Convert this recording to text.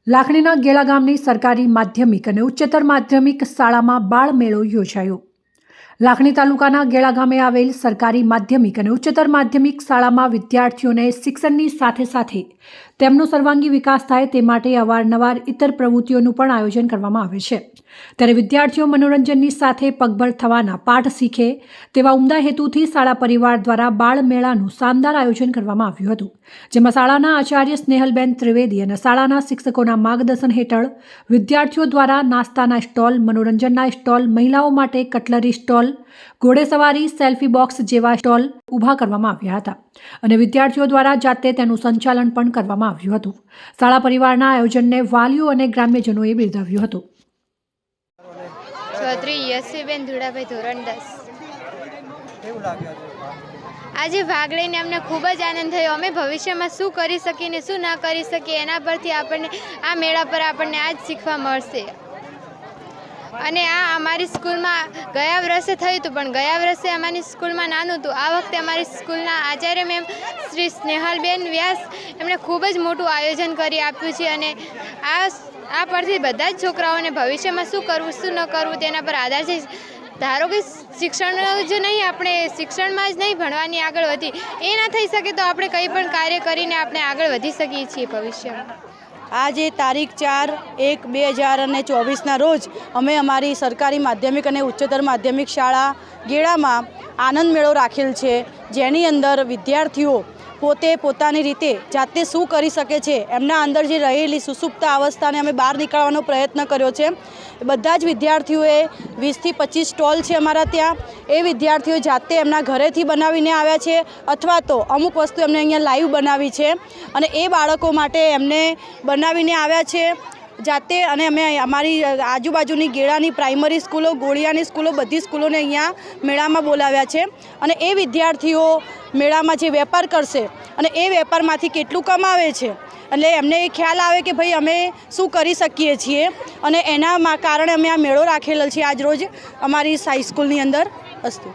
લાખણીના ગેળા ગામની સરકારી માધ્યમિક અને ઉચ્ચતર માધ્યમિક શાળામાં બાળ મેળો યોજાયો। લાખણી તાલુકાના ગેળા ગામે આવેલ સરકારી માધ્યમિક અને ઉચ્ચતર માધ્યમિક શાળામાં વિદ્યાર્થીઓને શિક્ષણની સાથે સાથે તેમનો સર્વાંગી વિકાસ થાય તે માટે અવારનવાર ઇતર પ્રવૃત્તિઓનું પણ આયોજન કરવામાં આવે છે। ત્યારે વિદ્યાર્થીઓ મનોરંજનની સાથે પગભર થવાના પાઠ શીખે તેવા ઉમદા હેતુથી શાળા પરિવાર દ્વારા બાળ મેળાનું શાનદાર આયોજન કરવામાં આવ્યું હતું, જેમાં શાળાના આચાર્ય સ્નેહલબેન ત્રિવેદી અને શાળાના શિક્ષકોના માર્ગદર્શન હેઠળ વિદ્યાર્થીઓ દ્વારા નાસ્તાના સ્ટોલ, મનોરંજનના સ્ટોલ, મહિલાઓ માટે કટલરી સ્ટોલ, ઘોડેસવારી, સેલ્ફી બોક્સ જેવા સ્ટોલ ઊભા કરવામાં આવ્યા હતા અને વિદ્યાર્થીઓ દ્વારા જાતે તેનું સંચાલન પણ કરવામાં આવ્યું હતું। શાળા પરિવારના આયોજનને વાલીઓ અને ગ્રામ્યજનોએ બિરદાવ્યું હતું। ચૌધરી યશવીબેન ધુડાભાઈ, ધોરણ 10। આજે ભાગ લઈને અમને ખૂબ જ આનંદ થયો। અમે ભવિષ્યમાં શું કરી શકીએ ને શું ના કરી શકીએ એના પરથી આપણને આ મેળા પર આપણને આ જ શીખવા મળશે। અને આ અમારી સ્કૂલમાં ગયા વર્ષે થયું હતું, પણ ગયા વર્ષે અમારી સ્કૂલમાં નાનું હતું। આ વખતે અમારી સ્કૂલના આચાર્ય મેમ શ્રી સ્નેહલબેન વ્યાસ એમણે ખૂબ જ મોટું આયોજન કરી આપ્યું છે અને આ પરથી બધા જ છોકરાઓને ભવિષ્યમાં શું કરવું શું ન કરવું તેના પર આધાર છે। ધારો કે શિક્ષણ જ નહીં, આપણે શિક્ષણમાં જ નહીં ભણવાની આગળ વધી એ ના થઈ શકે તો આપણે કંઈ પણ કાર્ય કરીને આપણે આગળ વધી શકીએ છીએ ભવિષ્યમાં। આજે તારીખ 4/1/2024ના રોજ અમે અમારી સરકારી માધ્યમિક અને ઉચ્ચતર માધ્યમિક શાળા ગેળામાં આનંદ મેળો રાખેલ છે, જેની અંદર વિદ્યાર્થીઓ પોતે પોતાની રીતે જાતે શું કરી શકે છે, એમના અંદર જે રહેલી સુસુપ્ત અવસ્થાને અમે બહાર નીકાળવાનો પ્રયત્ન કર્યો છે। બધા જ વિદ્યાર્થીઓએ 20 થી 25 સ્ટોલ છે અમારા ત્યાં, એ વિદ્યાર્થીઓ જાતે એમના ઘરેથી બનાવીને આવ્યા છે અથવા તો અમુક વસ્તુ એમને અહીંયા લાઈવ બનાવી છે અને એ બાળકો માટે એમને બનાવીને આવ્યા છે જાતે। અને અમે અમારી આજુબાજુની ગેળાની પ્રાઇમરી સ્કૂલો, ગોળિયાની સ્કૂલો, બધી સ્કૂલોને અહીંયા મેળામાં બોલાવ્યા છે અને એ વિદ્યાર્થીઓ મેળામાં જે વેપાર કરશે અને એ વેપારમાંથી કેટલું કમાવે છે એટલે એમને એ ખ્યાલ આવે કે ભાઈ અમે શું કરી શકીએ છીએ અને એના કારણે અમે આ મેળો રાખેલો છે આજ રોજ અમારી હાઈસ્કૂલની અંદર। અસ્તુ।